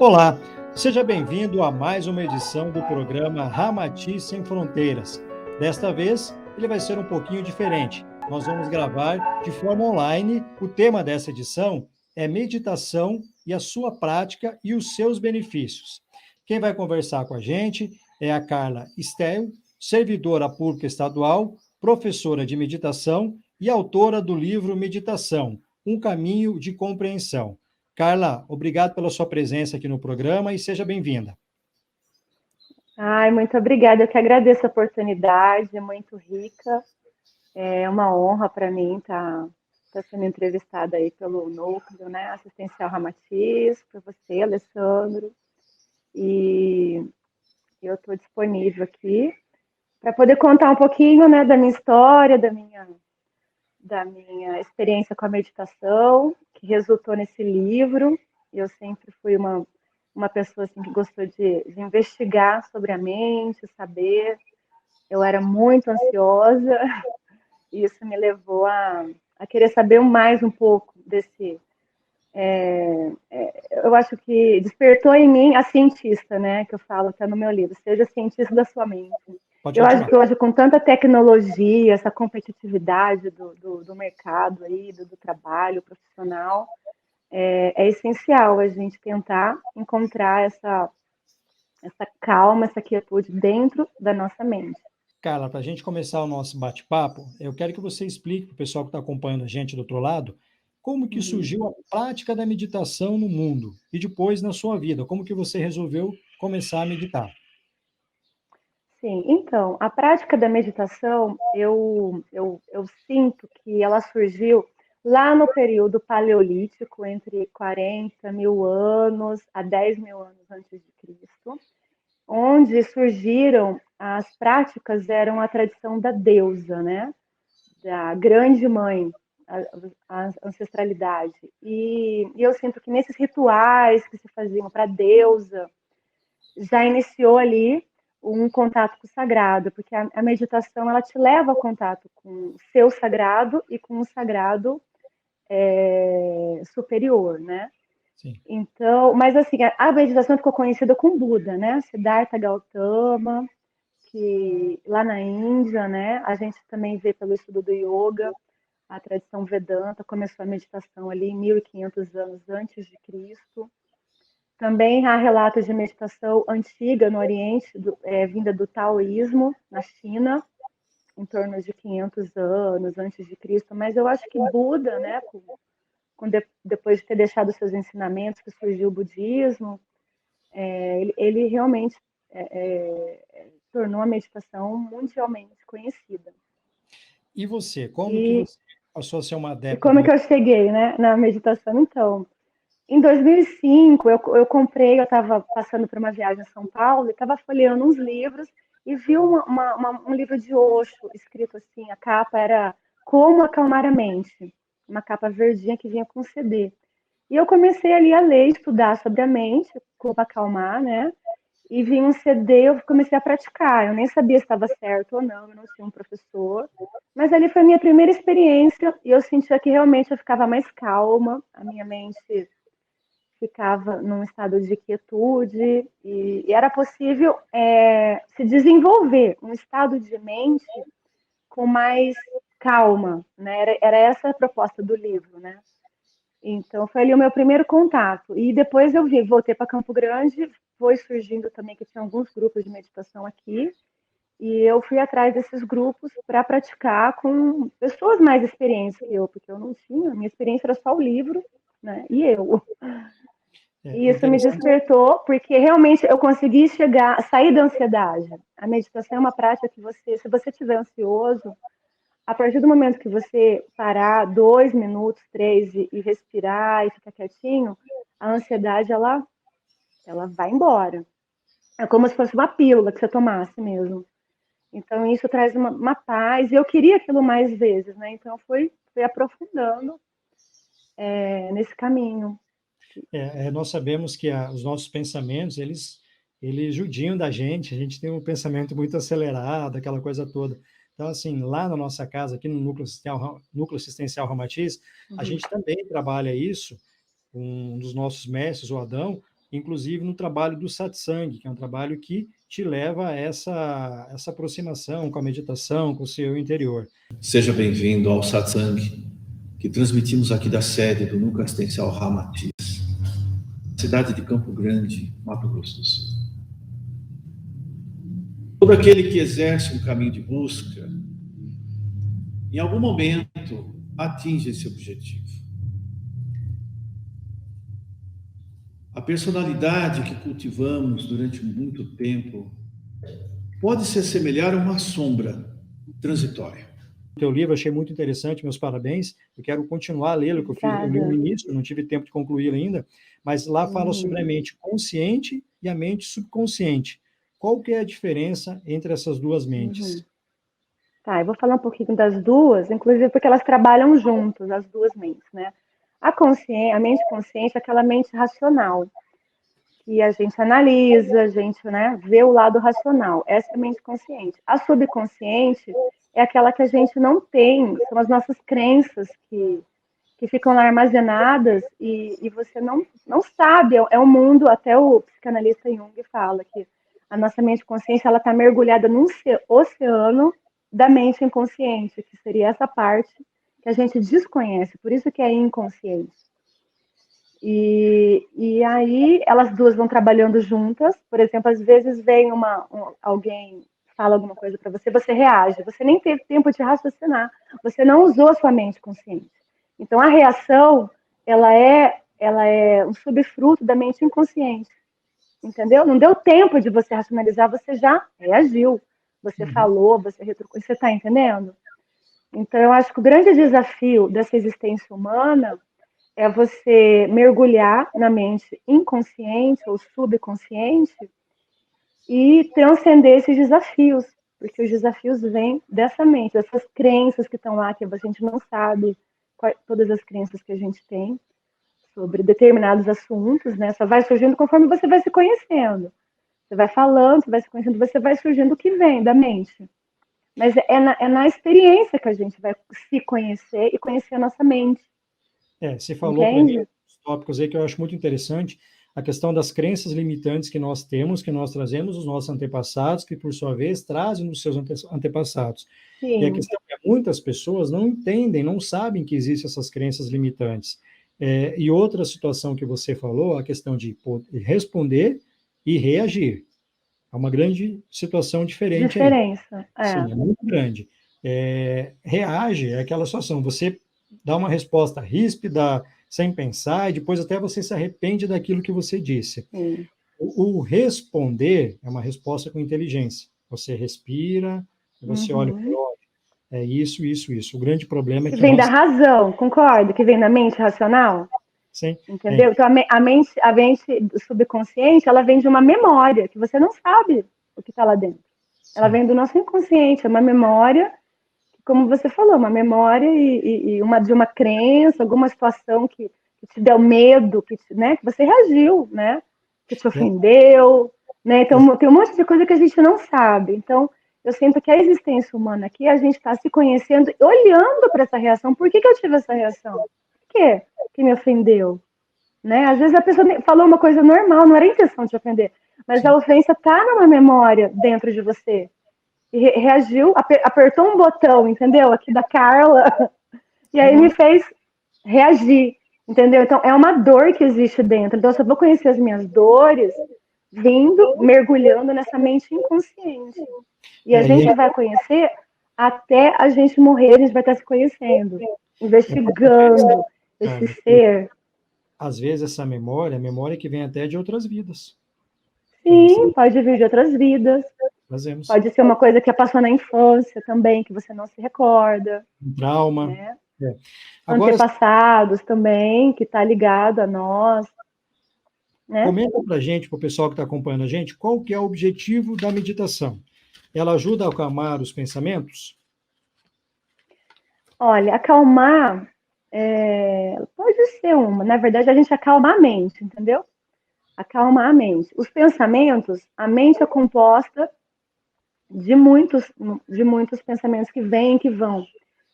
Olá, seja bem-vindo a mais uma edição do programa Ramati Sem Fronteiras. Desta vez, ele vai ser um pouquinho diferente. Nós vamos gravar de forma online. O tema dessa edição é meditação e a sua prática e os seus benefícios. Quem vai conversar com a gente é a Carla Stel, servidora pública estadual, professora de meditação e autora do livro Meditação, um caminho de compreensão. Carla, obrigado pela sua presença aqui no programa e seja bem-vinda. Ai, muito obrigada. Eu que agradeço a oportunidade, é muito rica. É uma honra para mim estar sendo entrevistada aí pelo Núcleo, né, Assistencial Ramatiz, por você, Alessandro. E eu estou disponível aqui para poder contar um pouquinho, né, da minha história, da minha experiência com a meditação, que resultou nesse livro. Eu sempre fui uma pessoa assim, que gostou de investigar sobre a mente, saber. Eu era muito ansiosa e isso me levou a querer saber mais um pouco desse. Eu acho que despertou em mim a cientista, né? Que eu falo até no meu livro, seja cientista da sua mente. Pode Eu acho continuar. que hoje, com tanta tecnologia, essa competitividade do mercado aí, do trabalho profissional, é essencial a gente tentar encontrar essa calma, essa quietude dentro da nossa mente. Carla, para a gente começar o nosso bate-papo, eu quero que você explique para o pessoal que está acompanhando a gente do outro lado, como que surgiu a prática da meditação no mundo e depois na sua vida, como que você resolveu começar a meditar. Sim, então, a prática da meditação, eu sinto que ela surgiu lá no período paleolítico, entre 40 mil anos a 10 mil anos antes de Cristo, onde surgiram as práticas, eram a tradição da deusa, né? Da grande mãe, a ancestralidade. E eu sinto que nesses rituais que se faziam para a deusa, já iniciou ali um contato com o sagrado, porque a meditação ela te leva ao contato com o seu sagrado e com o sagrado superior, né? Sim. Então, mas assim, a meditação ficou conhecida com Buda, né? Siddhartha Gautama, que lá na Índia, né? A gente também vê pelo estudo do yoga, a tradição Vedanta começou a meditação ali em 1500 anos antes de Cristo. Também há relatos de meditação antiga no Oriente, vinda do taoísmo, na China, em torno de 500 anos antes de Cristo. Mas eu acho que Buda, né, depois de ter deixado seus ensinamentos, que surgiu o budismo, ele realmente tornou a meditação mundialmente conhecida. E você, como que E, você passou a ser uma e adepta da como que eu meditação? cheguei, né, na meditação? Então, em 2005, eu comprei, eu estava passando por uma viagem a São Paulo e estava folheando uns livros e vi um livro de Osho escrito assim, a capa era Como Acalmar a Mente, uma capa verdinha que vinha com CD. E eu comecei ali a ler, estudar sobre a mente, como acalmar, né? E vi um CD, eu comecei a praticar. Eu nem sabia se estava certo ou não, eu não tinha um professor. Mas ali foi a minha primeira experiência e eu sentia que realmente eu ficava mais calma, a minha mente ficava num estado de quietude e era possível se desenvolver um estado de mente com mais calma, né? Era essa a proposta do livro, né? Então foi ali o meu primeiro contato e depois eu voltei para Campo Grande, foi surgindo também que tinha alguns grupos de meditação aqui e eu fui atrás desses grupos para praticar com pessoas mais experientes que eu, porque eu não tinha, a minha experiência era só o livro, né? E eu. E É isso me interessante. despertou, porque realmente eu consegui sair da ansiedade. A meditação é uma prática que você, se você estiver ansioso, a partir do momento que você parar 2 minutos, 3 e respirar e ficar quietinho, a ansiedade ela vai embora. É como se fosse uma pílula que você tomasse mesmo. Então isso traz uma paz. E eu queria aquilo mais vezes, né? Então fui aprofundando nesse caminho. Nós sabemos que os nossos pensamentos, eles judiam da gente, a gente tem um pensamento muito acelerado, aquela coisa toda. Então, assim, lá na nossa casa, aqui no Núcleo Assistencial Ramatiz, a Uhum. gente também trabalha isso, um dos nossos mestres, o Adão, inclusive no trabalho do satsang, que é um trabalho que te leva a essa aproximação com a meditação, com o seu interior. Seja bem-vindo ao satsang que transmitimos aqui da sede do Núcleo Assistencial Ramatiz, cidade de Campo Grande, Mato Grosso do Sul. Todo aquele que exerce um caminho de busca, em algum momento, atinge esse objetivo. A personalidade que cultivamos durante muito tempo pode se assemelhar a uma sombra transitória. O teu livro achei muito interessante, meus parabéns. Eu quero continuar a lê-lo, que eu li no início, não tive tempo de concluí-lo ainda, mas lá fala sobre a mente consciente e a mente subconsciente. Qual que é a diferença entre essas duas mentes? Tá, eu vou falar um pouquinho das duas, inclusive porque elas trabalham juntas, as duas mentes, né? A mente consciente é aquela mente racional, que a gente analisa, a gente, né, vê o lado racional. Essa é a mente consciente. A subconsciente é aquela que a gente não tem, são as nossas crenças que ficam lá armazenadas e você não sabe. É um mundo, até o psicanalista Jung fala que a nossa mente consciente ela está mergulhada num oceano da mente inconsciente, que seria essa parte que a gente desconhece, por isso que é inconsciente. E aí elas duas vão trabalhando juntas. Por exemplo, às vezes vem alguém fala alguma coisa para você, você reage, você nem teve tempo de raciocinar, você não usou a sua mente consciente. Então a reação ela é um subfruto da mente inconsciente, entendeu? Não deu tempo de você racionalizar, você já reagiu, você falou, você retrucou, você está entendendo? Então eu acho que o grande desafio dessa existência humana é você mergulhar na mente inconsciente ou subconsciente e transcender esses desafios, porque os desafios vêm dessa mente, dessas crenças que estão lá, que a gente não sabe todas as crenças que a gente tem sobre determinados assuntos, né? Só vai surgindo conforme você vai se conhecendo. Você vai falando, você vai se conhecendo, você vai surgindo o que vem da mente. Mas é na experiência que a gente vai se conhecer e conhecer a nossa mente. Você falou para mim os tópicos aí que eu acho muito interessante, a questão das crenças limitantes que nós temos, que nós trazemos dos nossos antepassados, que por sua vez trazem dos seus antepassados. Sim. E a questão é que muitas pessoas não entendem, não sabem que existem essas crenças limitantes. E outra situação que você falou, a questão de responder e reagir. É uma grande situação diferente. Diferença. Aí. Sim, é muito grande. Reage é aquela situação, você dá uma resposta ríspida, sem pensar, e depois até você se arrepende daquilo que você disse. O responder é uma resposta com inteligência. Você respira, você olha para o é isso, isso, isso. O grande problema é que vem da razão, concorda? Que vem da mente racional? Sim. Entendeu? Então, a mente subconsciente, ela vem de uma memória, que você não sabe o que está lá dentro. Ela vem do nosso inconsciente, é uma memória, como você falou, uma memória e de uma crença, alguma situação que te deu medo, que você reagiu, né? Que te ofendeu, né? Então, tem um monte de coisa que a gente não sabe. Então, eu sinto que a existência humana aqui, a gente está se conhecendo, olhando para essa reação. Por que eu tive essa reação? Por quê que me ofendeu? Né? Às vezes a pessoa falou uma coisa normal, não era a intenção de ofender, mas a ofensa está numa memória dentro de você. E reagiu, apertou um botão, entendeu? Aqui da Carla, e aí me fez reagir, entendeu? Então, é uma dor que existe dentro. Então, eu só vou conhecer as minhas dores mergulhando nessa mente inconsciente. E a gente vai conhecer até a gente morrer, a gente vai estar se conhecendo, investigando esse ser. Às vezes essa memória é memória que vem até de outras vidas. Sim, pode vir de outras vidas. Fazemos. Pode ser uma coisa que passou na infância também, que você não se recorda. Um trauma. Né? Agora, antepassados também, que está ligado a nós. Né? Comenta para a gente, para o pessoal que está acompanhando a gente, qual que é o objetivo da meditação? Ela ajuda a acalmar os pensamentos? Olha, acalmar pode ser uma. Na verdade, a gente acalma a mente, entendeu? Acalmar a mente. Os pensamentos, a mente é composta de muitos pensamentos que vêm e que vão.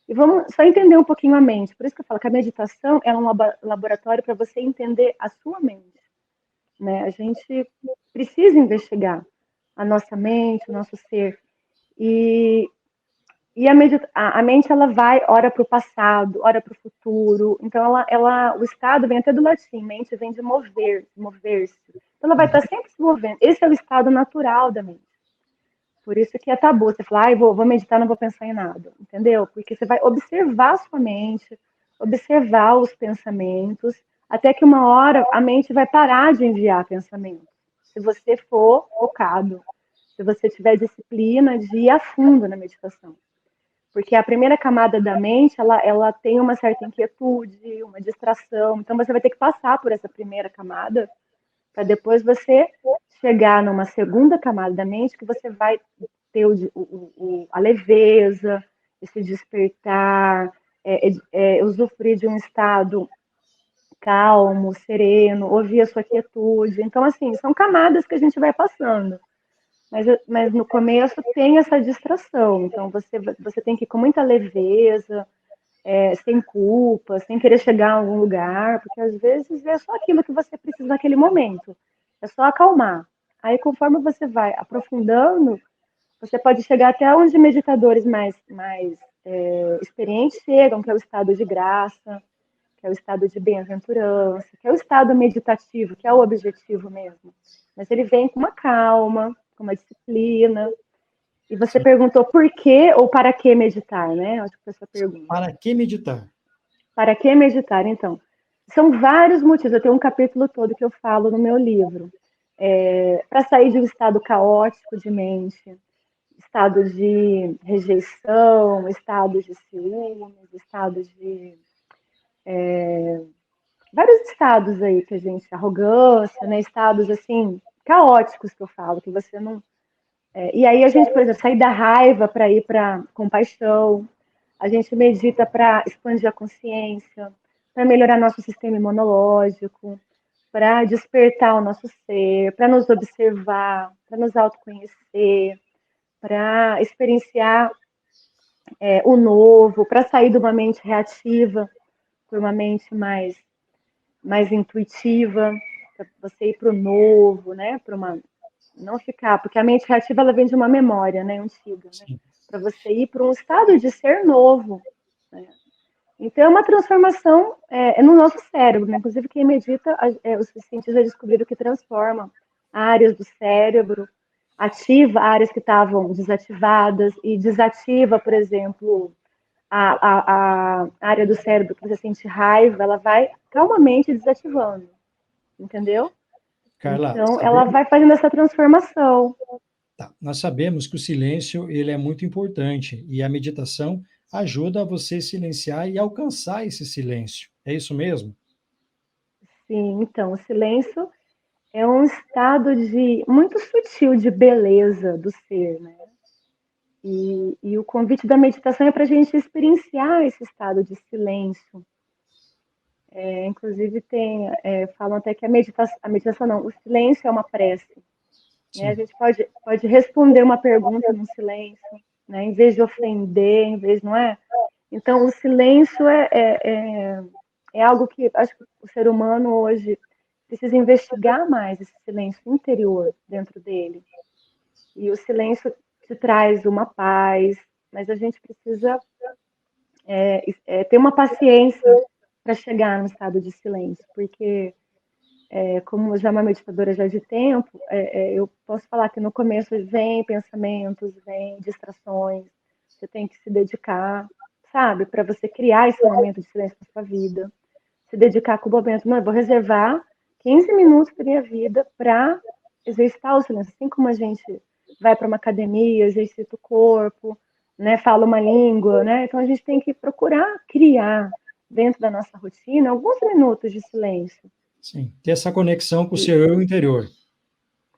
E vamos só entender um pouquinho a mente. Por isso que eu falo que a meditação é um laboratório para você entender a sua mente. né? A gente precisa investigar a nossa mente, o nosso ser. E, a mente, ela vai, ora para o passado, ora para o futuro. Então, o estado vem até do latim, mente vem de mover, mover-se. Então, ela vai estar sempre se movendo. Esse é o estado natural da mente. Por isso que é tabu. Você fala, vou meditar, não vou pensar em nada. Entendeu? Porque você vai observar a sua mente, observar os pensamentos, até que uma hora a mente vai parar de enviar pensamentos. Se você for focado, se você tiver disciplina de ir a fundo na meditação. Porque a primeira camada da mente, ela tem uma certa inquietude, uma distração. Então, você vai ter que passar por essa primeira camada para depois você chegar numa segunda camada da mente que você vai ter a leveza, esse despertar, usufruir de um estado calmo, sereno, ouvir a sua quietude. Então, assim, são camadas que a gente vai passando. Mas no começo tem essa distração. Então, você tem que ir com muita leveza, sem culpa, sem querer chegar a algum lugar, porque às vezes é só aquilo que você precisa naquele momento. É só acalmar. Aí, conforme você vai aprofundando, você pode chegar até onde meditadores mais experientes chegam, que é o estado de graça, que é o estado de bem-aventurança, que é o estado meditativo, que é o objetivo mesmo. Mas ele vem com uma calma, com uma disciplina. E você Sim. perguntou por que ou para que meditar, né? Acho que foi a sua pergunta. Para que meditar? Para que meditar, então? São vários motivos. Eu tenho um capítulo todo que eu falo no meu livro. Para sair de um estado caótico de mente, estado de rejeição, estado de ciúmes, estado de vários estados aí que a gente, arrogância, né? Estados assim caóticos que eu falo, que você não. E aí a gente, por exemplo, sair da raiva para ir para compaixão, a gente medita para expandir a consciência, para melhorar nosso sistema imunológico, para despertar o nosso ser, para nos observar, para nos autoconhecer, para experienciar o novo, para sair de uma mente reativa por uma mente mais intuitiva, para você ir para o novo, né? Para uma não ficar, porque a mente reativa ela vem de uma memória, né, antiga, né? Para você ir para um estado de ser novo. Né? Então é uma transformação no nosso cérebro, né? Inclusive quem medita, os cientistas já descobriram que transforma áreas do cérebro, ativa áreas que estavam desativadas e desativa, por exemplo, a área do cérebro que você sente raiva, ela vai calmamente desativando, entendeu? Carla, Então, ela vai fazendo essa transformação. nós sabemos que o silêncio ele é muito importante e a meditação ajuda você silenciar e alcançar esse silêncio. É isso mesmo? Sim, então, o silêncio é um estado muito sutil de beleza do ser, né? E o convite da meditação é para a gente experienciar esse estado de silêncio. Inclusive, falam até que a meditação não, o silêncio é uma prece. Né? A gente pode responder uma pergunta num silêncio, né? Em vez de ofender, não é? Então, o silêncio é algo que acho que o ser humano hoje precisa investigar mais esse silêncio interior dentro dele. E o silêncio te traz uma paz, mas a gente precisa ter uma paciência para chegar no estado de silêncio, porque como já uma meditadora já de tempo, eu posso falar que no começo vem pensamentos, vem distrações, você tem que se dedicar, sabe, para você criar esse momento de silêncio na sua vida, se dedicar com o momento, não, eu vou reservar 15 minutos da minha vida para exercitar o silêncio, assim como a gente vai para uma academia, exercita o corpo, né, fala uma língua, né, então a gente tem que procurar criar dentro da nossa rotina alguns minutos de silêncio. Sim, ter essa conexão com o seu eu interior.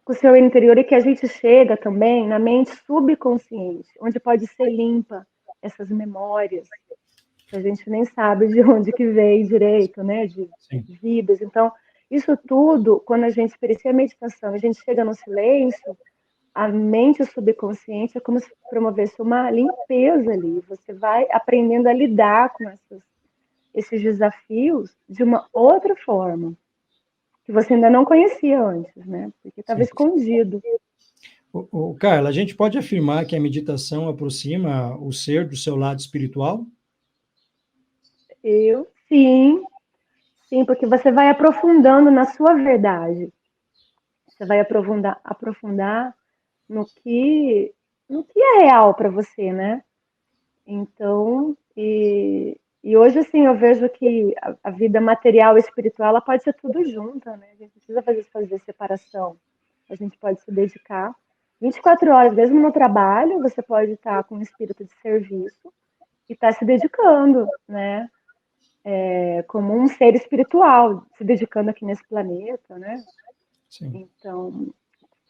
Com o seu interior e que a gente chega também na mente subconsciente, onde pode ser limpa essas memórias, que a gente nem sabe de onde que veio direito, né, de vidas. Então, isso tudo, quando a gente experiencia a meditação, a gente chega no silêncio, a mente subconsciente é como se promovesse uma limpeza ali. Você vai aprendendo a lidar com esses desafios de uma outra forma. que você ainda não conhecia antes, né? Porque estava Sim. escondido. Carla, a gente pode afirmar que a meditação aproxima o ser do seu lado espiritual? Sim, sim, porque você vai aprofundando na sua verdade. Você vai aprofundar no que é real para você, né? Então, e hoje, assim, eu vejo que a vida material e espiritual, ela pode ser tudo junta, né? A gente não precisa fazer separação. A gente pode se dedicar 24 horas, mesmo no trabalho, você pode estar com um espírito de serviço e estar se dedicando, né? Como um ser espiritual, se dedicando aqui nesse planeta, né? Sim. Então,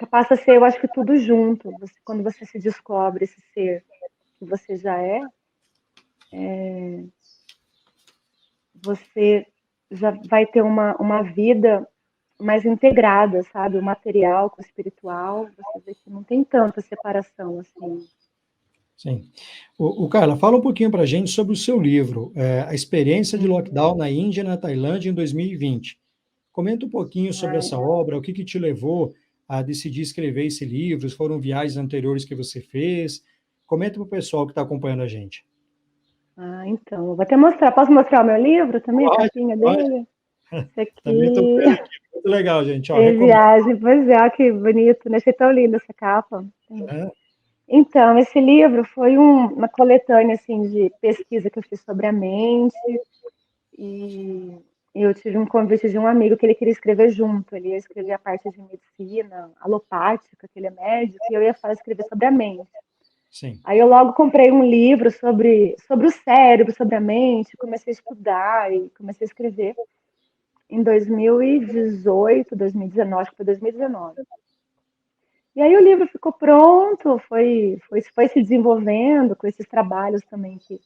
passa a ser, eu acho que tudo junto. Quando você se descobre esse ser que você já é, você já vai ter uma vida mais integrada, sabe? O material com o espiritual, você vê que não tem tanta separação assim. Sim. Carla, fala um pouquinho para a gente sobre o seu livro, A Experiência de Lockdown na Índia e na Tailândia em 2020. Comenta um pouquinho sobre essa obra, o que te levou a decidir escrever esse livro, foram viagens anteriores que você fez? Comenta para o pessoal que está acompanhando a gente. Então, eu vou até mostrar. Posso mostrar o meu livro também, a Pode, capinha pode. dele? Esse Também estou aqui vendo aqui, muito legal, gente. Ó, tem recomendo. viagem. Pois é, olha que bonito, né? Achei tão linda essa capa. Né? Então, esse livro foi uma coletânea assim de pesquisa que eu fiz sobre a mente e eu tive um convite de um amigo que ele queria escrever junto. Ele ia escrever a parte de medicina alopática, que ele é médico, e eu ia escrever sobre a mente. Sim. Aí eu logo comprei um livro sobre o cérebro, sobre a mente, comecei a estudar e comecei a escrever em 2018, 2019, acho que foi 2019. E aí o livro ficou pronto, foi se desenvolvendo com esses trabalhos também que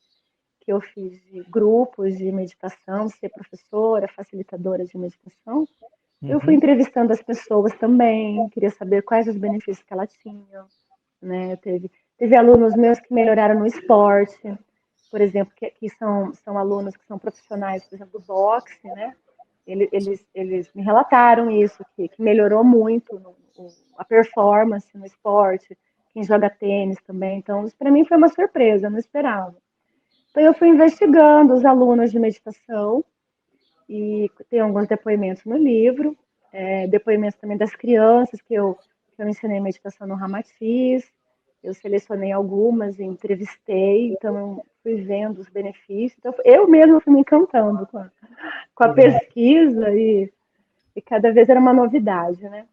eu fiz de grupos de meditação, ser professora, facilitadora de meditação. Eu fui Uhum. entrevistando as pessoas também, queria saber quais os benefícios que ela tinha, né? Teve alunos meus que melhoraram no esporte, por exemplo, que são alunos que são profissionais, por exemplo, do boxe, né? Eles me relataram isso, que melhorou muito a performance no esporte, quem joga tênis também. Então, isso para mim foi uma surpresa, eu não esperava. Então, eu fui investigando os alunos de meditação e tem alguns depoimentos no livro, depoimentos também das crianças que eu ensinei meditação no Ramatiz. Eu selecionei algumas e entrevistei, então eu fui vendo os benefícios. Então, eu mesma fui me encantando com a Legal. pesquisa e cada vez era uma novidade, né?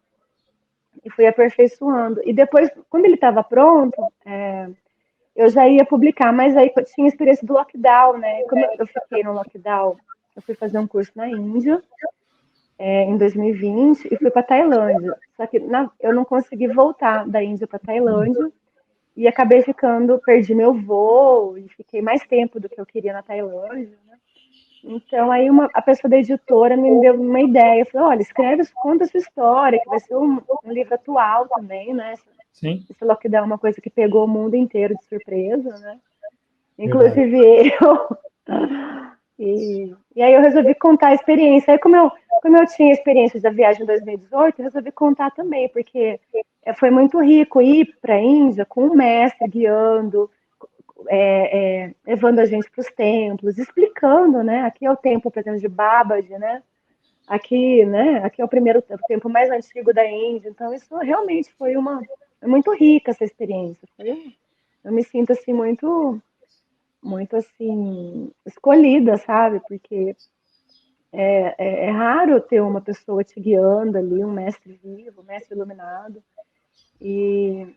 E fui aperfeiçoando. E depois, quando ele estava pronto, eu já ia publicar, mas aí tinha a experiência do lockdown, né? Como eu fiquei no lockdown, eu fui fazer um curso na Índia em 2020 e fui para Tailândia. Só que eu não consegui voltar da Índia para Tailândia e acabei perdi meu voo e fiquei mais tempo do que eu queria na Tailândia, né? Então, aí a pessoa da editora me deu uma ideia. Falou, olha, escreve, conta a sua história, que vai ser um livro atual também, né? Sim, Esse lockdown é uma coisa que pegou o mundo inteiro de surpresa, né? verdade. Inclusive eu. E aí eu resolvi contar a experiência. Aí como eu tinha experiência da viagem em 2018, eu resolvi contar também, porque foi muito rico ir para a Índia com um mestre guiando, levando a gente para os templos, explicando, né? Aqui é o templo, por exemplo, de Babaji, né? Aqui, né? Aqui é o templo mais antigo da Índia. Então, isso realmente foi muito rica essa experiência. Eu me sinto assim muito assim escolhida, sabe? Porque é raro ter uma pessoa te guiando ali, um mestre vivo, um mestre iluminado. E,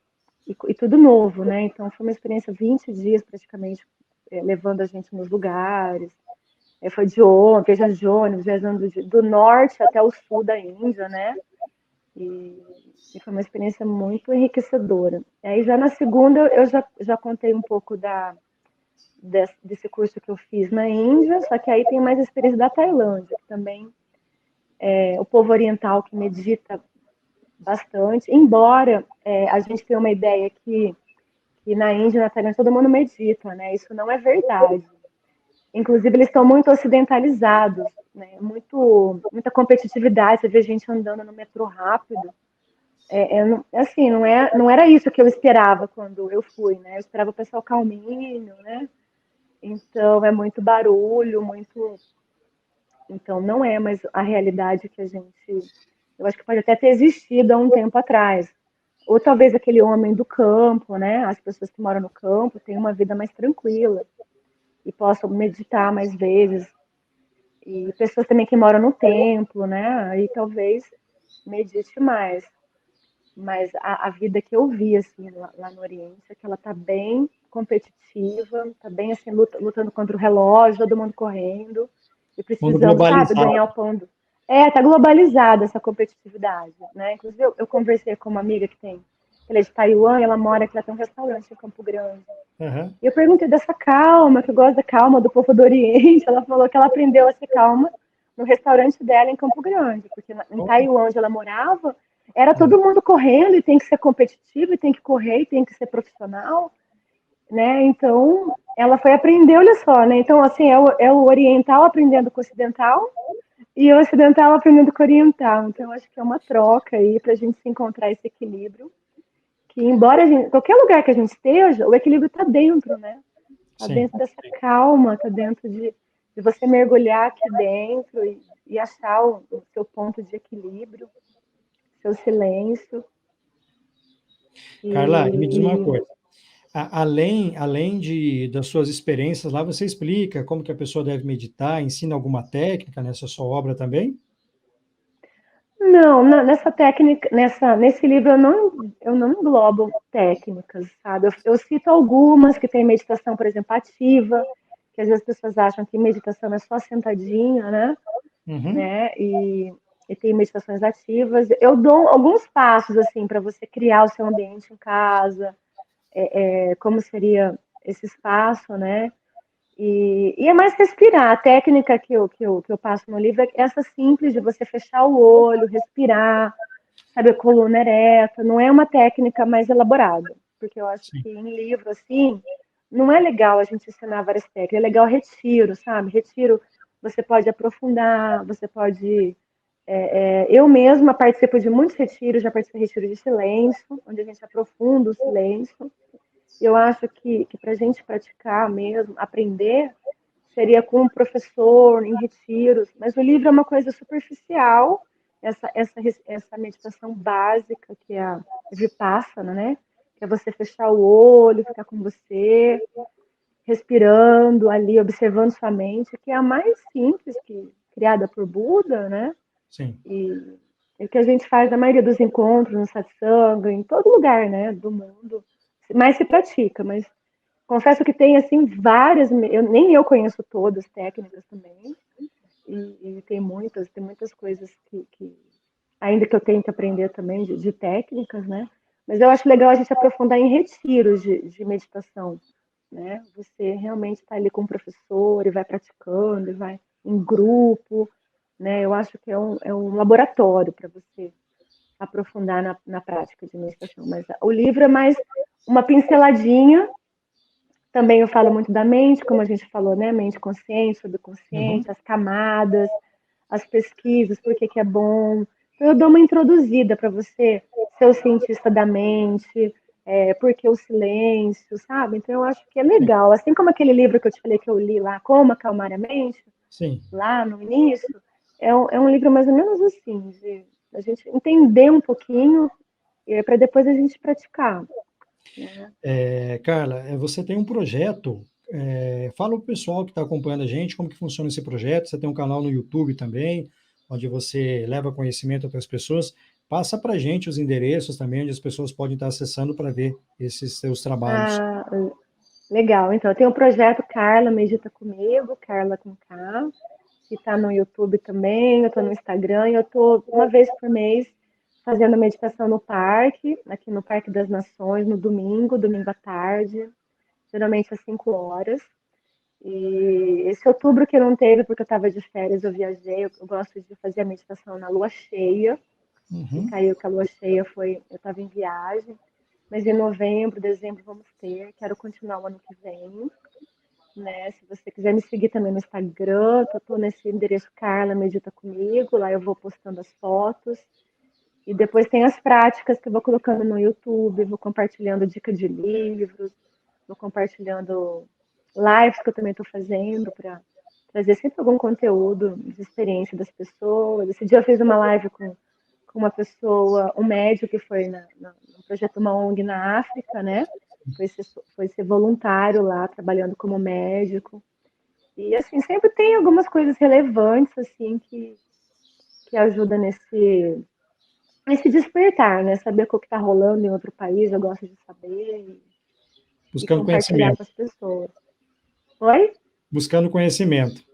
e tudo novo, né? Então foi uma experiência 20 dias praticamente levando a gente nos lugares. Foi viajando de ônibus, viajando do norte até o sul da Índia, né? E foi uma experiência muito enriquecedora. E aí já na segunda eu já contei um pouco desse curso que eu fiz na Índia, só que aí tem mais a experiência da Tailândia, que também o povo oriental que medita bastante, embora a gente tenha uma ideia que na Índia e na Tailândia todo mundo medita, né? Isso não é verdade. Inclusive, eles estão muito ocidentalizados, né? Muita competitividade. Você vê gente andando no metrô rápido. Assim, não era isso que eu esperava quando eu fui, né? Eu esperava o pessoal calminho, né? Então, é muito barulho, muito. Então, não é mais a realidade que a gente. Eu acho que pode até ter existido há um tempo atrás. Ou talvez aquele homem do campo, né? As pessoas que moram no campo têm uma vida mais tranquila e possam meditar mais vezes. E pessoas também que moram no templo, né? Aí talvez medite mais. Mas a vida que eu vi, assim, lá no Oriente, é que ela tá bem competitiva, tá bem, assim, lutando contra o relógio, todo mundo correndo e Mundo precisando, sabe, ganhar globalizado. o pão do... Tá globalizada essa competitividade, né? Inclusive, eu conversei com uma amiga ela é de Taiwan, e ela mora aqui, ela tem um restaurante em Campo Grande. Uhum. E eu perguntei dessa calma, que eu gosto da calma do povo do Oriente. Ela falou que ela aprendeu a ser calma no restaurante dela em Campo Grande, porque em Taiwan, onde ela morava, era todo mundo correndo e tem que ser competitivo, e tem que correr, e tem que ser profissional, né? Então, ela foi aprender, olha só, né? Então, assim, é o oriental aprendendo com o ocidental e o ocidental aprendendo com o oriental. Então, acho que é uma troca aí para a gente se encontrar esse equilíbrio. Que, embora qualquer lugar que a gente esteja, o equilíbrio está dentro, né? Está Sim. dentro dessa calma, está dentro de você mergulhar aqui dentro e achar o seu ponto de equilíbrio, seu silêncio. Carla, e me diz uma E coisa. Além das suas experiências lá, você explica como que a pessoa deve meditar, ensina alguma técnica nessa sua obra também? não, nessa técnica, nesse livro eu não englobo técnicas, sabe? Eu cito algumas que tem meditação, por exemplo, ativa, que às vezes as pessoas acham que meditação é só sentadinha, né? Uhum. E tem meditações ativas. Eu dou alguns passos assim para você criar o seu ambiente em casa, como seria esse espaço, né? E é mais respirar. A técnica que eu passo no livro é essa simples de você fechar o olho, respirar, sabe, a coluna ereta. Não é uma técnica mais elaborada, porque eu acho Sim. que em livro assim não é legal a gente ensinar várias técnicas. É legal retiro, sabe? Retiro você pode aprofundar, você pode eu mesma participo de muitos retiros, já participei de retiro de silêncio, onde a gente aprofunda o silêncio. Eu acho que para a gente praticar mesmo, aprender, seria com um professor, em retiros, mas o livro é uma coisa superficial, essa meditação básica, que é a Vipassana, né? Que é você fechar o olho, ficar com você, respirando ali, observando sua mente, que é a mais simples, criada por Buda, né? Sim. E o que a gente faz na maioria dos encontros, no satsanga, em todo lugar, né, do mundo, mais se pratica, mas confesso que tem, assim, várias, nem eu conheço todas as técnicas também, e tem muitas coisas ainda que eu tenho que aprender também de técnicas, né, mas eu acho legal a gente aprofundar em retiros de meditação, né, você realmente está ali com o professor e vai praticando, e vai em grupo, né? Eu acho que é um laboratório para você aprofundar na prática de meditação. Mas o livro é mais uma pinceladinha. Também eu falo muito da mente, como a gente falou, né? Mente consciente, Uhum. subconsciente, as camadas, as pesquisas, por que é bom. Então, eu dou uma introduzida para você ser o cientista da mente, por que o silêncio, sabe? Então, eu acho que é Sim. legal. Assim como aquele livro que eu te falei que eu li lá, Como Acalmar a Mente, Sim. lá no início, é um livro mais ou menos assim, de a gente entender um pouquinho para depois a gente praticar, né? Carla, você tem um projeto. Fala para o pessoal que está acompanhando a gente como que funciona esse projeto. Você tem um canal no YouTube também, onde você leva conhecimento para as pessoas. Passa para a gente os endereços também, onde as pessoas podem estar acessando para ver esses seus trabalhos. Ah, legal. Então, eu tenho um projeto Carla Medita Comigo, Carla com K, que está no YouTube também, eu estou no Instagram, e eu estou uma vez por mês fazendo meditação no parque, aqui no Parque das Nações, no domingo à tarde, geralmente às 5 horas. E esse outubro que não teve, porque eu estava de férias, eu viajei, eu gosto de fazer a meditação na lua cheia, e Uhum. caiu que a lua cheia foi, eu estava em viagem, mas em novembro, dezembro vamos ter, quero continuar o ano que vem. né? Se você quiser me seguir também no Instagram, eu tô nesse endereço Carla Medita Comigo, lá eu vou postando as fotos. E depois tem as práticas que eu vou colocando no YouTube, vou compartilhando dica de livros, vou compartilhando lives que eu também estou fazendo para trazer sempre algum conteúdo de experiência das pessoas. Esse dia eu fiz uma live com uma pessoa, um médico que foi no projeto Uma ONG na África, né? Foi ser voluntário lá, trabalhando como médico. E, assim, sempre tem algumas coisas relevantes, assim, que ajudam nesse despertar, né? Saber o que está rolando em outro país, eu gosto de saber e Buscando compartilhar conhecimento. com as pessoas. Oi? Buscando conhecimento.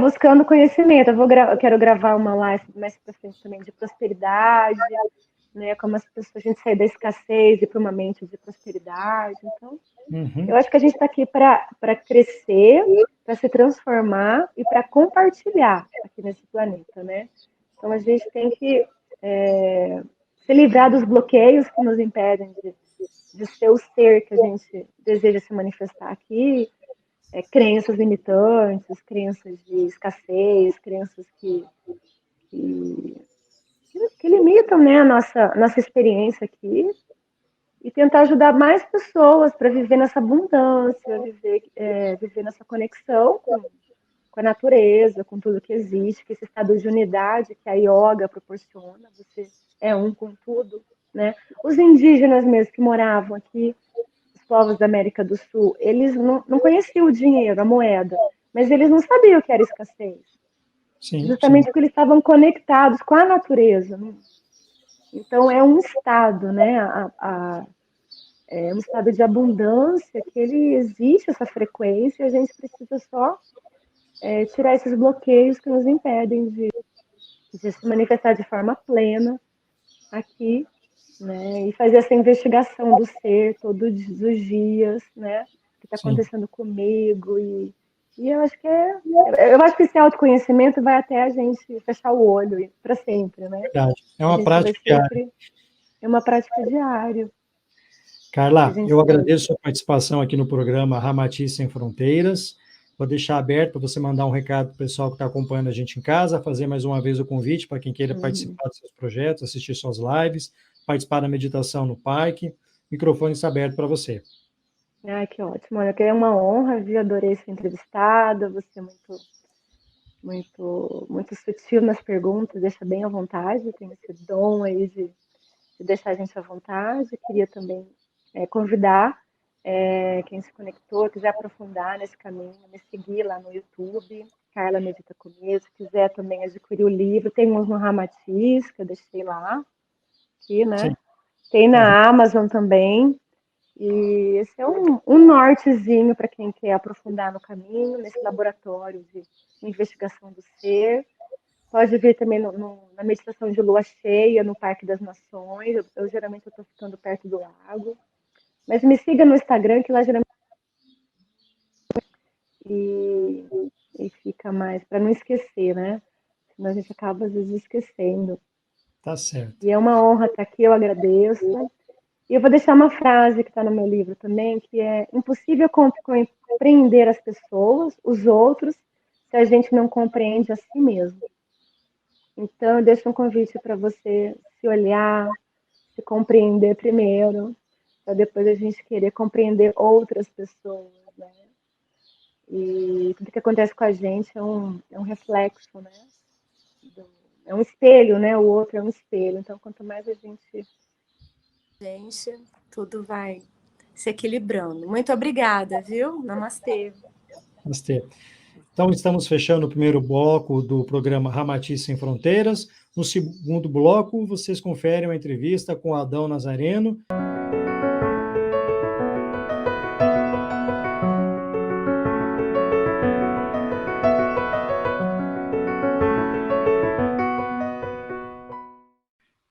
Buscando conhecimento. Eu quero gravar uma live mais pra frente também de prosperidade, né? Como a gente sair da escassez e para uma mente de prosperidade. Então, eu acho que a gente está aqui para crescer, para se transformar e para compartilhar aqui nesse planeta, né? Então, a gente tem que se livrar dos bloqueios que nos impedem de ser o ser que a gente deseja se manifestar aqui, crenças limitantes, crenças de escassez, crenças que limitam, né, a nossa experiência aqui, e tentar ajudar mais pessoas para viver nessa abundância, viver nessa conexão com a natureza, com tudo que existe, que esse estado de unidade que a yoga proporciona, você é um com tudo, né? Os indígenas mesmo que moravam aqui, os povos da América do Sul, eles não conheciam o dinheiro, a moeda, mas eles não sabiam o que era escassez. Sim, Justamente sim. porque eles estavam conectados com a natureza. Né? Então, é um estado, né? É um estado de abundância que ele existe, essa frequência, e a gente precisa só tirar esses bloqueios que nos impedem de se manifestar de forma plena aqui, né? E fazer essa investigação do ser todos os dias, né? O que está Sim. acontecendo comigo e eu acho que esse autoconhecimento vai até a gente fechar o olho para sempre, né? Verdade. É A uma gente vai prática diária. sempre é uma prática diária. A Carla, gente eu vai. agradeço a sua participação aqui no programa Ramati Sem Fronteiras. Vou deixar aberto para você mandar um recado para o pessoal que está acompanhando a gente em casa, fazer mais uma vez o convite para quem queira participar dos seus projetos, assistir suas lives, participar da meditação no parque. O microfone está aberto para você. Que ótimo. Olha, que é uma honra, viu? Adorei ser entrevistada. Você é muito sutil nas perguntas, deixa bem à vontade. Tem esse dom aí de deixar a gente à vontade. Queria também convidar quem se conectou, quiser aprofundar nesse caminho, me seguir lá no YouTube, Carla Medita Comigo. Se quiser também adquirir o livro, tem uns no Ramatiz, que eu deixei lá, aqui, né? Sim. Tem na Amazon também. E esse é um nortezinho para quem quer aprofundar no caminho, nesse laboratório de investigação do ser. Pode vir também na meditação de lua cheia, no Parque das Nações. Eu geralmente estou ficando perto do lago. Mas me siga no Instagram, que lá geralmente. E fica mais, para não esquecer, né? Senão a gente acaba às vezes esquecendo. Tá certo. E é uma honra estar aqui, eu agradeço. E eu vou deixar uma frase que está no meu livro também, que é: impossível compreender as pessoas, os outros, se a gente não compreende a si mesmo. Então, eu deixo um convite para você se olhar, se compreender primeiro, para depois a gente querer compreender outras pessoas, né? E tudo que acontece com a gente é um reflexo, né? É um espelho, né? O outro é um espelho. Então, quanto mais a gente, tudo vai se equilibrando. Muito obrigada, viu? Namastê. Namastê. Então, estamos fechando o primeiro bloco do programa Ramati Sem Fronteiras. No segundo bloco, vocês conferem uma entrevista com Adão Nazareno.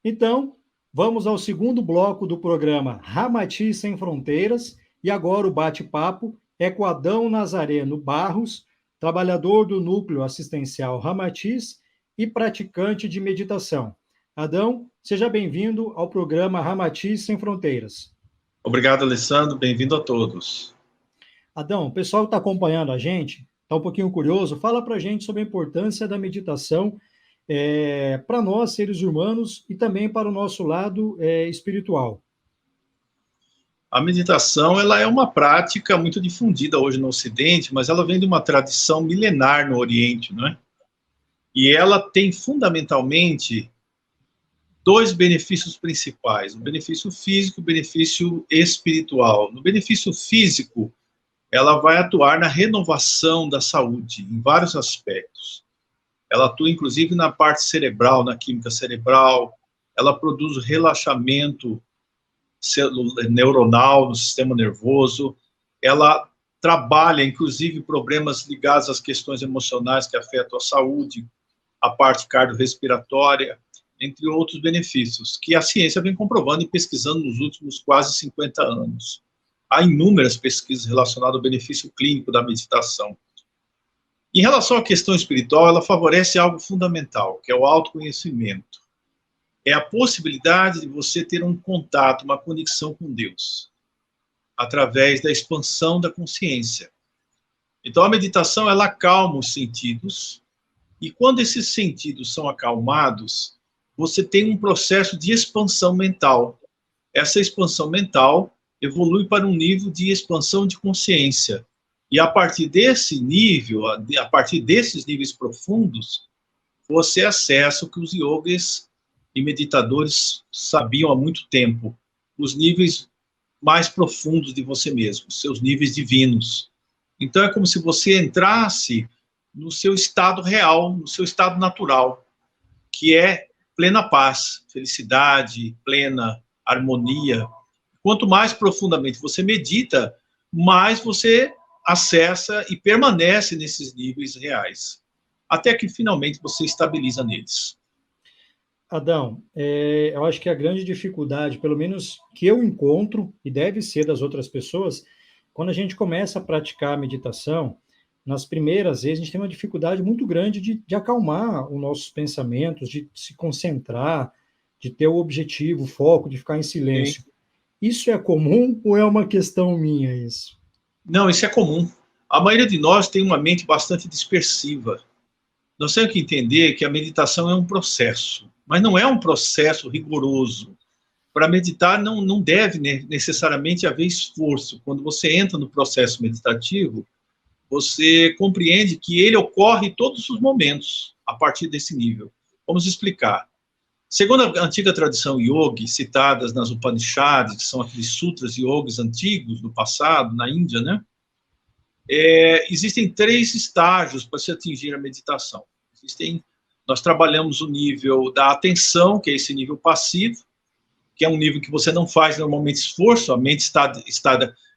Então, vamos ao segundo bloco do programa Ramati Sem Fronteiras. E agora o bate-papo é com Adão Nazareno Barros, trabalhador do Núcleo Assistencial Ramatiz e praticante de meditação. Adão, seja bem-vindo ao programa Ramatiz Sem Fronteiras. Obrigado, Alessandro. Bem-vindo a todos. Adão, o pessoal que está acompanhando a gente, está um pouquinho curioso, fala para a gente sobre a importância da meditação para nós, seres humanos, e também para o nosso lado espiritual. A meditação, ela é uma prática muito difundida hoje no Ocidente, mas ela vem de uma tradição milenar no Oriente, não é? E ela tem fundamentalmente dois benefícios principais, o benefício físico e o benefício espiritual. No benefício físico, ela vai atuar na renovação da saúde, em vários aspectos. Ela atua, inclusive, na parte cerebral, na química cerebral, ela produz relaxamento neuronal no sistema nervoso, ela trabalha, inclusive, problemas ligados às questões emocionais que afetam a saúde, a parte cardiorrespiratória, entre outros benefícios, que a ciência vem comprovando e pesquisando nos últimos quase 50 anos. Há inúmeras pesquisas relacionadas ao benefício clínico da meditação. Em relação à questão espiritual, ela favorece algo fundamental, que é o autoconhecimento. É a possibilidade de você ter um contato, uma conexão com Deus, através da expansão da consciência. Então, a meditação, ela acalma os sentidos, e quando esses sentidos são acalmados, você tem um processo de expansão mental. Essa expansão mental evolui para um nível de expansão de consciência. E a partir desse nível, a partir desses níveis profundos, você acessa o que os yogis e meditadores sabiam há muito tempo, os níveis mais profundos de você mesmo, seus níveis divinos. Então é como se você entrasse no seu estado real, no seu estado natural, que é plena paz, felicidade, plena harmonia. Quanto mais profundamente você medita, mais você acessa e permanece nesses níveis reais, até que finalmente você estabiliza neles. Adão, eu acho que a grande dificuldade, pelo menos que eu encontro, e deve ser das outras pessoas, quando a gente começa a praticar a meditação, nas primeiras vezes a gente tem uma dificuldade muito grande de acalmar os nossos pensamentos, de se concentrar, de ter o objetivo, o foco, de ficar em silêncio. Sim. Isso é comum ou é uma questão minha isso? Não, isso é comum. A maioria de nós tem uma mente bastante dispersiva. Nós temos que entender que a meditação é um processo, mas não é um processo rigoroso. Para meditar não deve necessariamente haver esforço. Quando você entra no processo meditativo, você compreende que ele ocorre em todos os momentos, a partir desse nível. Vamos explicar. Segundo a antiga tradição yogi, citadas nas Upanishads, que são aqueles sutras yogis antigos do passado, na Índia, né? Existem 3 estágios para se atingir a meditação. Nós trabalhamos o nível da atenção, que é esse nível passivo, que é um nível que você não faz normalmente esforço, a mente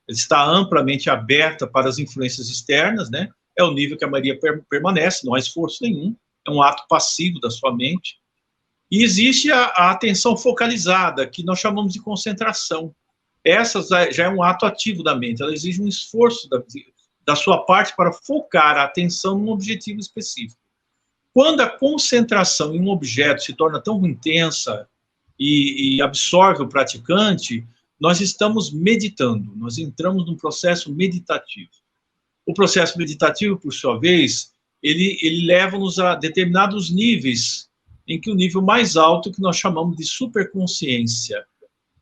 está amplamente aberta para as influências externas, né? É o nível que a maioria permanece, não há esforço nenhum, é um ato passivo da sua mente. E existe a atenção focalizada, que nós chamamos de concentração. Essa já é um ato ativo da mente, ela exige um esforço da sua parte para focar a atenção num objetivo específico. Quando a concentração em um objeto se torna tão intensa e absorve o praticante, nós estamos meditando, nós entramos num processo meditativo. O processo meditativo, por sua vez, ele leva-nos a determinados níveis, em que o nível mais alto, que nós chamamos de superconsciência,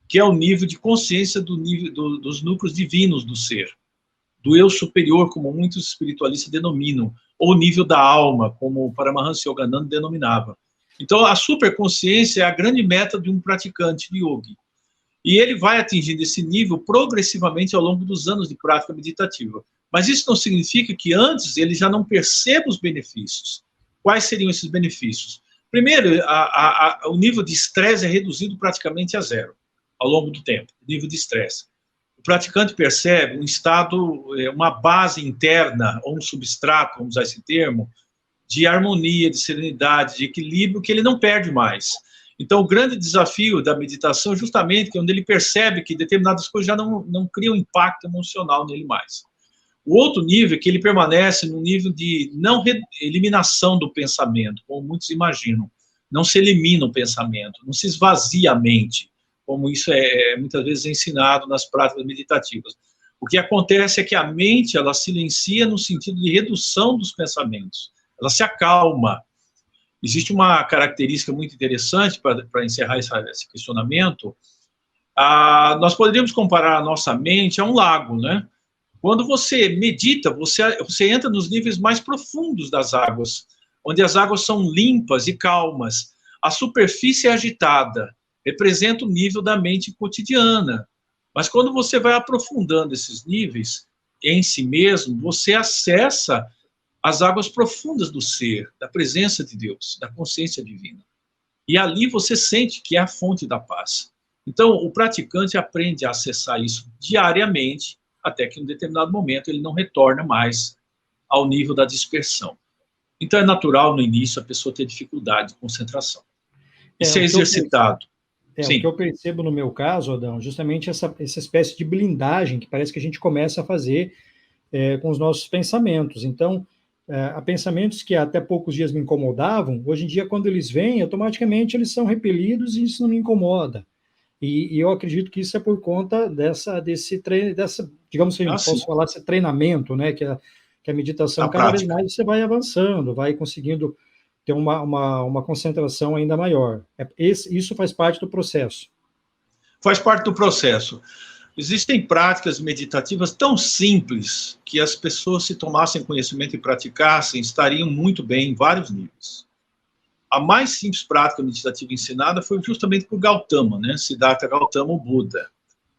que é o nível de consciência dos núcleos divinos do ser, do eu superior, como muitos espiritualistas denominam, ou nível da alma, como o Paramahansa Yogananda denominava. Então, a superconsciência é a grande meta de um praticante de yoga. E ele vai atingindo esse nível progressivamente ao longo dos anos de prática meditativa. Mas isso não significa que antes ele já não perceba os benefícios. Quais seriam esses benefícios? Primeiro, o nível de estresse é reduzido praticamente a zero ao longo do tempo, o nível de estresse. O praticante percebe um estado, uma base interna, ou um substrato, vamos usar esse termo, de harmonia, de serenidade, de equilíbrio, que ele não perde mais. Então, o grande desafio da meditação é justamente que onde ele percebe que determinadas coisas já não criam impacto emocional nele mais. O outro nível é que ele permanece no nível de não eliminação do pensamento, como muitos imaginam. Não se elimina o pensamento, não se esvazia a mente, como isso muitas vezes ensinado nas práticas meditativas. O que acontece é que a mente, ela silencia no sentido de redução dos pensamentos. Ela se acalma. Existe uma característica muito interessante para encerrar esse questionamento. Nós poderíamos comparar a nossa mente a um lago, né? Quando você medita, você entra nos níveis mais profundos das águas, onde as águas são limpas e calmas. A superfície é agitada, representa o nível da mente cotidiana. Mas quando você vai aprofundando esses níveis em si mesmo, você acessa as águas profundas do ser, da presença de Deus, da consciência divina. E ali você sente que é a fonte da paz. Então, o praticante aprende a acessar isso diariamente, até que em um determinado momento ele não retorna mais ao nível da dispersão. Então, é natural no início a pessoa ter dificuldade de concentração. Isso é exercitado. O que eu percebo no meu caso, Adão, justamente essa espécie de blindagem que parece que a gente começa a fazer com os nossos pensamentos. Então, há pensamentos que até poucos dias me incomodavam, hoje em dia, quando eles vêm, automaticamente eles são repelidos e isso não me incomoda. E eu acredito que isso é por conta desse digamos que a gente possa falar, esse treinamento, né, que a meditação, cada vez mais você vai avançando, vai conseguindo ter uma concentração ainda maior. Isso faz parte do processo. Faz parte do processo. Existem práticas meditativas tão simples que as pessoas, se tomassem conhecimento e praticassem, estariam muito bem em vários níveis. A mais simples prática meditativa ensinada foi justamente por Gautama, né? Siddhartha Gautama, o Buda.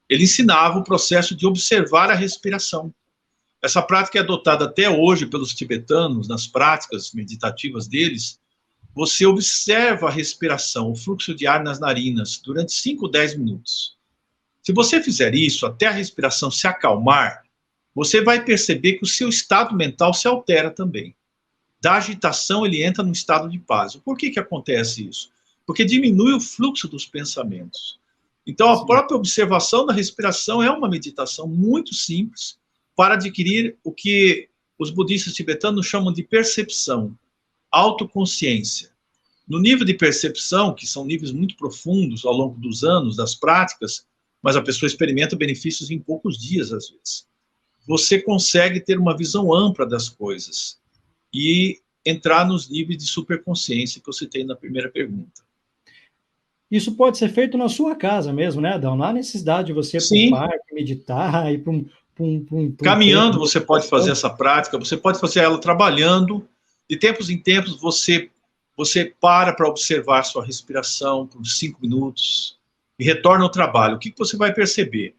Ele ensinava o processo de observar a respiração. Essa prática é adotada até hoje pelos tibetanos, nas práticas meditativas deles. Você observa a respiração, o fluxo de ar nas narinas, durante 5 ou 10 minutos. Se você fizer isso, até a respiração se acalmar, você vai perceber que o seu estado mental se altera também. Da agitação, ele entra num estado de paz. Por que acontece isso? Porque diminui o fluxo dos pensamentos. Então, a própria observação da respiração é uma meditação muito simples para adquirir o que os budistas tibetanos chamam de percepção, autoconsciência. No nível de percepção, que são níveis muito profundos ao longo dos anos, das práticas, mas a pessoa experimenta benefícios em poucos dias, às vezes. Você consegue ter uma visão ampla das coisas e entrar nos níveis de superconsciência que você tem na primeira pergunta. Isso pode ser feito na sua casa mesmo, né, Adão? Não há necessidade de você ir para um parque, meditar, ir para um caminhando, você pode fazer essa prática, você pode fazer ela trabalhando. De tempos em tempos, você para observar sua respiração por 5 minutos e retorna ao trabalho. O que você vai perceber?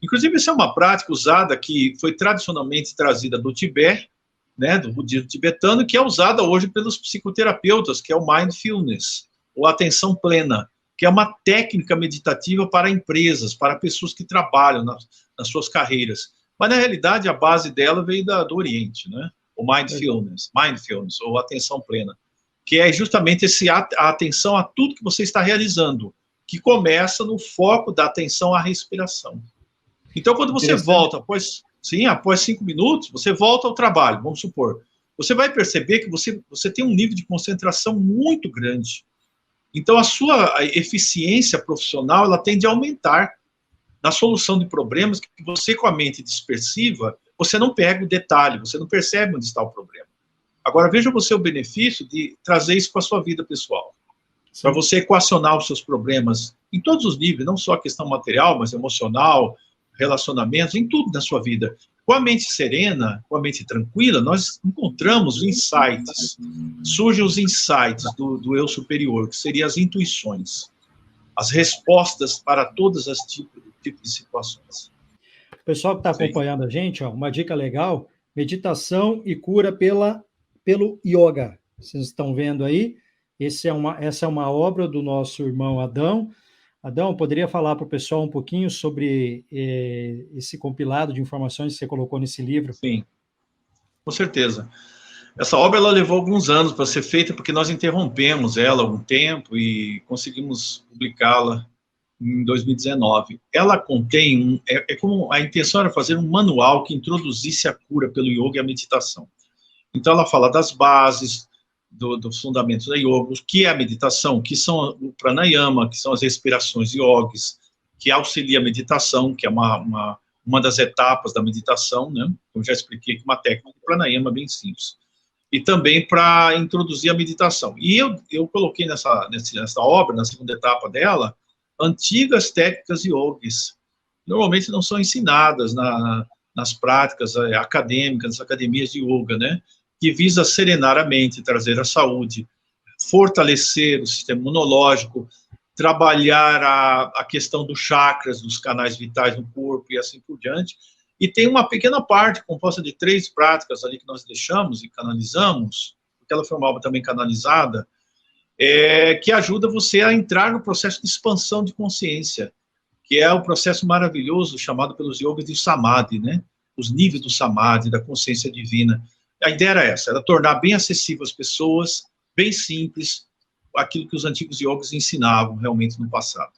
Inclusive, essa é uma prática usada que foi tradicionalmente trazida do Tibete, né, do budismo tibetano, que é usada hoje pelos psicoterapeutas, que é o mindfulness, ou atenção plena, que é uma técnica meditativa para empresas, para pessoas que trabalham nas suas carreiras. Mas, na realidade, a base dela veio do Oriente, né? O mindfulness, ou atenção plena, que é justamente a atenção a tudo que você está realizando, que começa no foco da atenção à respiração. Então, quando você volta, após 5 minutos, você volta ao trabalho, vamos supor, você vai perceber que você tem um nível de concentração muito grande. Então, a sua eficiência profissional, ela tende a aumentar na solução de problemas que você, com a mente dispersiva, você não pega o detalhe, você não percebe onde está o problema. Agora, veja você o benefício de trazer isso para a sua vida pessoal. Para você equacionar os seus problemas em todos os níveis, não só a questão material, mas emocional, relacionamentos, em tudo na sua vida. Com a mente serena, com a mente tranquila, nós encontramos insights. Surgem os insights do eu superior, que seriam as intuições. As respostas para todas as tipos de situações. O pessoal que está acompanhando a gente, uma dica legal, meditação e cura pelo yoga. Vocês estão vendo aí? Essa é uma obra do nosso irmão Adão. Adão, poderia falar para o pessoal um pouquinho sobre esse compilado de informações que você colocou nesse livro? Sim, com certeza. Essa obra ela levou alguns anos para ser feita, porque nós interrompemos ela há algum tempo e conseguimos publicá-la em 2019. Ela contém, como a intenção era fazer um manual que introduzisse a cura pelo yoga e a meditação. Então ela fala das bases, dos fundamentos da yoga, o que é a meditação, que são o pranayama, que são as respirações yogis, que auxilia a meditação, que é uma uma das etapas da meditação, né? Eu já expliquei que uma técnica de pranayama bem simples. E também para introduzir a meditação. E eu coloquei nessa obra, na segunda etapa dela, antigas técnicas yogis. Normalmente não são ensinadas nas práticas acadêmicas, nas academias de yoga, né? Que visa serenar a mente, trazer a saúde, fortalecer o sistema imunológico, trabalhar a questão dos chakras, dos canais vitais no corpo e assim por diante. E tem uma pequena parte composta de 3 práticas ali que nós deixamos e canalizamos, porque ela foi uma obra também canalizada, que ajuda você a entrar no processo de expansão de consciência, que é o processo maravilhoso chamado pelos yogis de samadhi, né? Os níveis do samadhi, da consciência divina. A ideia era essa, era tornar bem acessível às pessoas, bem simples, aquilo que os antigos yogis ensinavam realmente no passado.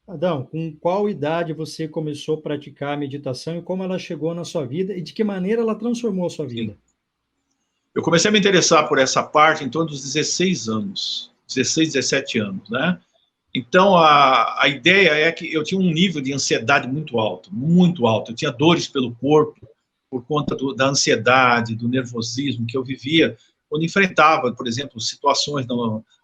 Adão, com qual idade você começou a praticar a meditação e como ela chegou na sua vida e de que maneira ela transformou a sua vida? Sim. Eu comecei a me interessar por essa parte em torno dos 16 anos, 16, 17 anos, né? Então, a ideia é que eu tinha um nível de ansiedade muito alto, muito alto. Eu tinha dores pelo corpo por conta da ansiedade, do nervosismo que eu vivia quando enfrentava, por exemplo, situações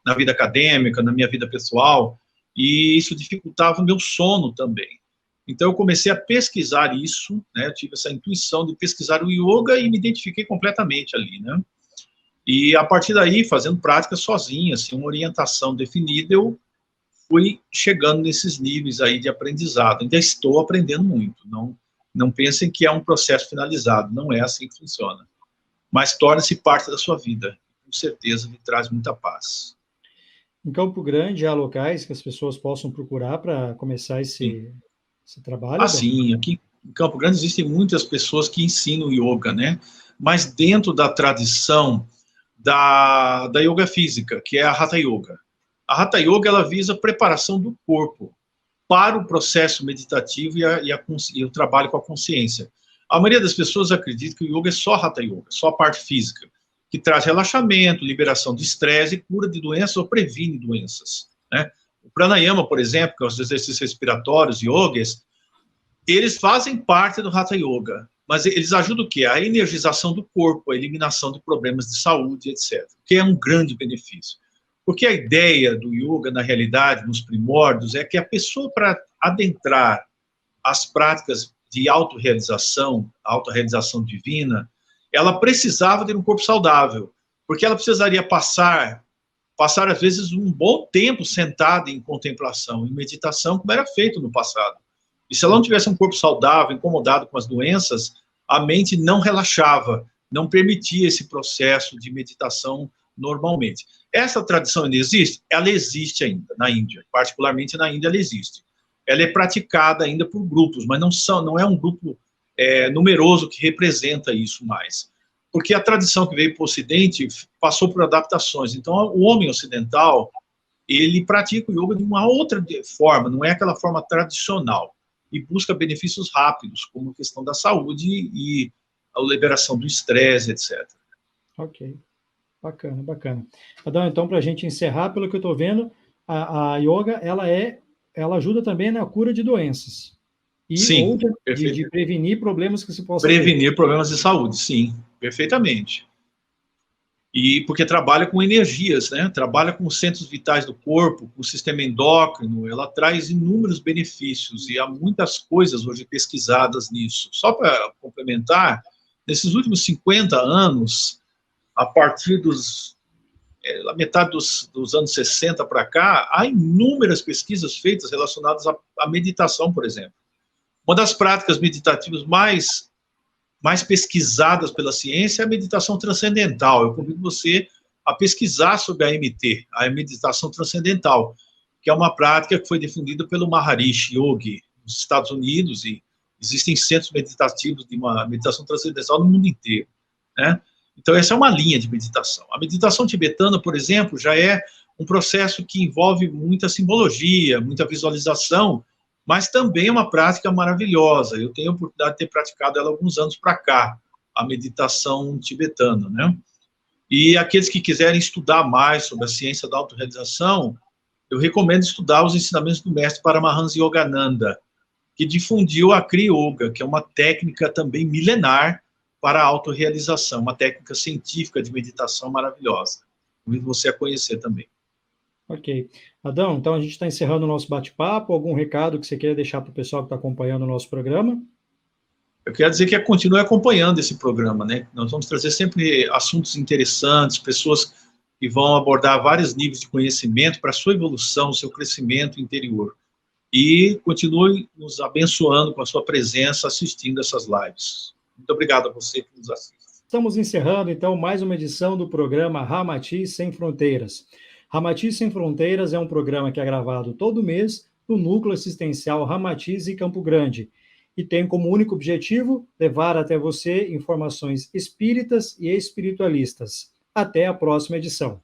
na vida acadêmica, na minha vida pessoal, e isso dificultava o meu sono também. Então, eu comecei a pesquisar isso, né? Eu tive essa intuição de pesquisar o yoga e me identifiquei completamente ali, né? E, a partir daí, fazendo prática sozinha, assim, uma orientação definida, eu fui chegando nesses níveis aí de aprendizado. Ainda estou aprendendo muito, não pensem que é um processo finalizado, não é assim que funciona. Mas torna-se parte da sua vida, com certeza lhe traz muita paz. Em Campo Grande, há locais que as pessoas possam procurar para começar esse trabalho? Sim, aqui em Campo Grande existem muitas pessoas que ensinam yoga, né? Mas dentro da tradição da yoga física, que é a Hatha Yoga. A Hatha Yoga, ela visa a preparação do corpo para o processo meditativo e o trabalho com a consciência. A maioria das pessoas acredita que o yoga é só Hatha Yoga, só a parte física, que traz relaxamento, liberação de estresse e cura de doenças ou previne doenças, né? O pranayama, por exemplo, que é os exercícios respiratórios, yogas, eles fazem parte do Hatha Yoga, mas eles ajudam o quê? A energização do corpo, a eliminação de problemas de saúde, etc., que é um grande benefício. Porque a ideia do yoga, na realidade, nos primórdios, é que a pessoa, para adentrar as práticas de autorrealização divina, ela precisava ter um corpo saudável, porque ela precisaria passar às vezes, um bom tempo sentada em contemplação, em meditação, como era feito no passado. E se ela não tivesse um corpo saudável, incomodado com as doenças, a mente não relaxava, não permitia esse processo de meditação normalmente. Essa tradição ainda existe? Ela existe ainda na Índia, particularmente na Índia ela existe. Ela é praticada ainda por grupos, mas não é um grupo numeroso que representa isso mais. Porque a tradição que veio para o Ocidente passou por adaptações. Então, o homem ocidental, ele pratica o yoga de uma outra forma, não é aquela forma tradicional, e busca benefícios rápidos, como a questão da saúde e a liberação do estresse, etc. Ok. Bacana, bacana. Adão, então, para a gente encerrar, pelo que eu estou vendo, a yoga, ela ajuda também na cura de doenças. Sim, de prevenir problemas que se possam ter. Problemas de saúde, sim, perfeitamente. E porque trabalha com energias, né? Trabalha com os centros vitais do corpo, com o sistema endócrino, ela traz inúmeros benefícios, e há muitas coisas hoje pesquisadas nisso. Só para complementar, nesses últimos 50 anos, a partir da metade dos anos 60 para cá, há inúmeras pesquisas feitas relacionadas à meditação, por exemplo. Uma das práticas meditativas mais pesquisadas pela ciência é a meditação transcendental. Eu convido você a pesquisar sobre a MT, a meditação transcendental, que é uma prática que foi difundida pelo Maharishi Yogi nos Estados Unidos, e existem centros meditativos de uma meditação transcendental no mundo inteiro, né? Então, essa é uma linha de meditação. A meditação tibetana, por exemplo, já é um processo que envolve muita simbologia, muita visualização, mas também é uma prática maravilhosa. Eu tenho a oportunidade de ter praticado ela há alguns anos para cá, a meditação tibetana, né? E aqueles que quiserem estudar mais sobre a ciência da autorrealização, eu recomendo estudar os ensinamentos do mestre Paramahansa Yogananda, que difundiu a Kriya Yoga, que é uma técnica também milenar para a autorrealização, uma técnica científica de meditação maravilhosa. Convido você a conhecer também. Ok. Adão, então a gente está encerrando o nosso bate-papo. Algum recado que você queira deixar para o pessoal que está acompanhando o nosso programa? Eu quero dizer que continue acompanhando esse programa, né? Nós vamos trazer sempre assuntos interessantes, pessoas que vão abordar vários níveis de conhecimento para a sua evolução, seu crescimento interior. E continue nos abençoando com a sua presença, assistindo essas lives. Muito obrigado a você que nos assiste. Estamos encerrando, então, mais uma edição do programa Ramatiz Sem Fronteiras. Ramatiz Sem Fronteiras é um programa que é gravado todo mês no Núcleo Assistencial Ramatiz em Campo Grande e tem como único objetivo levar até você informações espíritas e espiritualistas. Até a próxima edição.